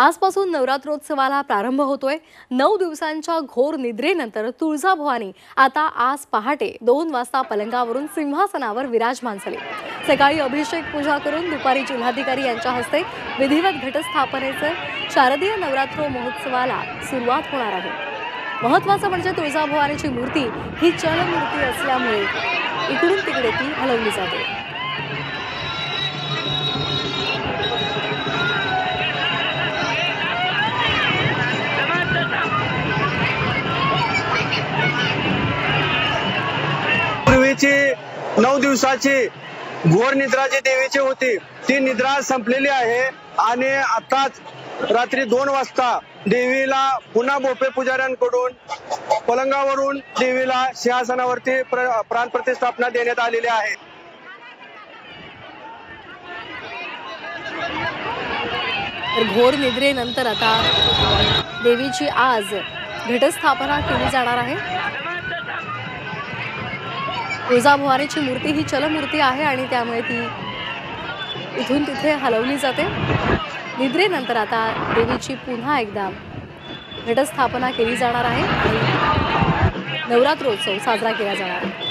आजपासून नवरात्रोत्सवाला प्रारंभ होतोय। 9 दिवसांच्या घोर निद्रेनंतर तुळजाभवानी आता आज पहाटे 2 वाजता पलंगावरून सिंहासनावर विराजमान झाली। सकाळी अभिषेक पूजा करून दुपारी जिल्हाधिकारी यांच्या हस्ते विधिवत घटस्थापनेचे शारदीय नवरात्र महोत्सवाला सुरुवात होणार आहे। महत्त्वाचं म्हणजे तुळजाभवानीची मूर्ती ही चलमूर्ती असल्यामुळे इकडून तिकडे ती हलवली जाते। पूर्वीची 9 दिवसाची घोर निद्रा जी देवीची होती ती निद्रा संपलेली आहे आणि आताच रात्री 2 वाजता देवीला पुन्हा बोपे पुजाऱ्यांकडून पलंगावरून देवीला सिंहासनावरती प्राण प्रतिष्ठापना देण्यात आलेली आहे। तर घोर निद्रेनंतर आता देवीची आज घटस्थापना केली जाणार आहे। तुळजाभवानीची मूर्ती ही चलमूर्ती आहे आणि त्यामुळे ती इथून तिथे हलवली जाते। निद्रेनंतर आता देवीची पुन्हा एकदा घटस्थापना केली जाणार आहे आणि नवरात्रोत्सव साजरा केला जाणार आहे।